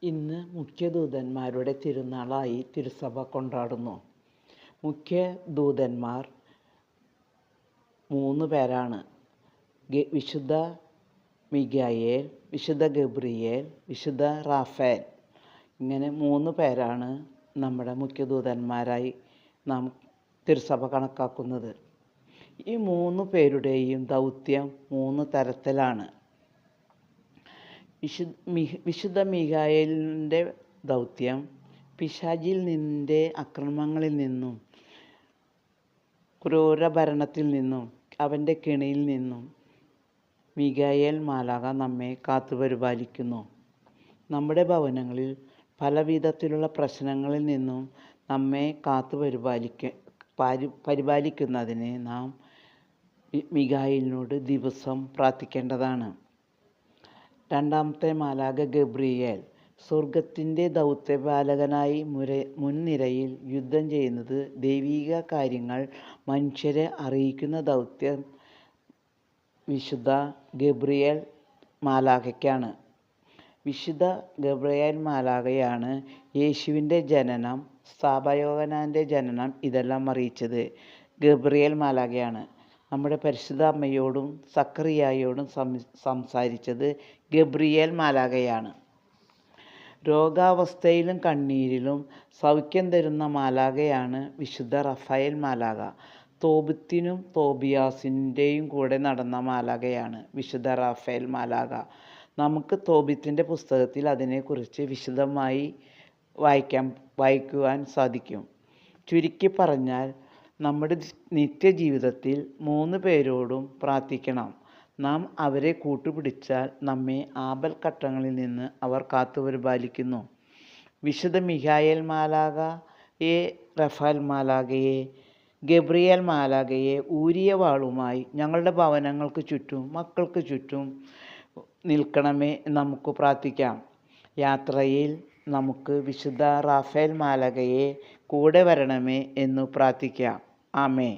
ഇന്ന് മുഖ്യദൂതന്മാരുടെ തിരുനാളായി തിരുസഭ കൊണ്ടാടുന്നു. മുഖ്യദൂതന്മാർ 3 പേരാണ്. വിശുദ്ധ മിഖായേൽ, വിശുദ്ധ ഗബ്രിയേൽ, വിശുദ്ധ റാഫേൽ. ഇങ്ങനെ 3 പേരാണ് നമ്മുടെ മുഖ്യദൂതന്മാരായി നാം തിരുസഭ കണക്കാക്കുന്നത്. ഈ 3 പേരുടെയും ദൗത്യം 3 തരത്തിലാണ്. വിശുദ്ധ മിഖായേലിൻ്റെ ദൗത്യം പിശാചിൽ നിന്റെ അക്രമങ്ങളിൽ നിന്നും ക്രൂരഭരണത്തിൽ നിന്നും അവൻ്റെ കെണിയിൽ നിന്നും മിഖായേൽ മാലാഖ നമ്മെ കാത്തുപരിപാലിക്കുന്നു. നമ്മുടെ ഭവനങ്ങളിൽ പലവിധത്തിലുള്ള പ്രശ്നങ്ങളിൽ നിന്നും നമ്മെ പരിപാലിക്കുന്നതിന് നാം മിഖായേലിനോട് ദിവസം പ്രാർത്ഥിക്കേണ്ടതാണ്. രണ്ടാമത്തെ മാലാഖ ഗബ്രിയേൽ സ്വർഗത്തിൻ്റെ ദൗത്യപാലകനായി മുൻനിരയിൽ യുദ്ധം ചെയ്യുന്നത്. ദൈവിക കാര്യങ്ങൾ മനുഷ്യരെ അറിയിക്കുന്ന ദൗത്യം വിശുദ്ധ ഗബ്രിയേൽ മാലാഖയ്ക്കാണ്. വിശുദ്ധ ഗബ്രിയേൽ മാലാഖയാണ് യേശുവിൻ്റെ ജനനം, യോഹന്നാൻ്റെ ജനനം ഇതെല്ലാം അറിയിച്ചത് ഗബ്രിയേൽ മാലാഖയാണ്. നമ്മുടെ പരിശുദ്ധ അമ്മയോടും സക്കറിയായോടും സംസാരിച്ചത് ഗബ്രിയേൽ മാലാഖയാണ്. രോഗാവസ്ഥയിലും കണ്ണീരിലും സൗഖ്യം തരുന്ന മാലാഖയാണ് വിശുദ്ധ റഫായേൽ മാലാഖ. തോബിത്തിനും തോബിയാസിൻ്റെയും കൂടെ നടന്ന മാലാഖയാണ് വിശുദ്ധ റാഫേൽ മാലാഖ. നമുക്ക് തോബിത്തിൻ്റെ പുസ്തകത്തിൽ അതിനെക്കുറിച്ച് വിശദമായി വായിക്കുവാൻ സാധിക്കും. ചുരുക്കി പറഞ്ഞാൽ നമ്മുടെ നിത്യജീവിതത്തിൽ 3 പേരോടും പ്രാർത്ഥിക്കണം. നാം അവരെ കൂട്ടുപിടിച്ചാൽ നമ്മെ ആപൽഘട്ടങ്ങളിൽ നിന്ന് അവർ കാത്തുപരിപാലിക്കുന്നു. വിശുദ്ധ മിഖായേൽ മാലാഖയെ, റഫാൽ മാലാഖയെ, ഗബ്രിയേൽ മാലാഖയെ ഊരിയ വാളുമായി ഞങ്ങളുടെ ഭവനങ്ങൾക്ക് ചുറ്റും മക്കൾക്ക് ചുറ്റും നിൽക്കണമേ നമുക്ക് പ്രാർത്ഥിക്കാം. യാത്രയിൽ നമുക്ക് വിശുദ്ധ റാഫേൽ മാലാഖയെ കൂടെ വരണമേ എന്നു പ്രാർത്ഥിക്കാം. ആമേൻ.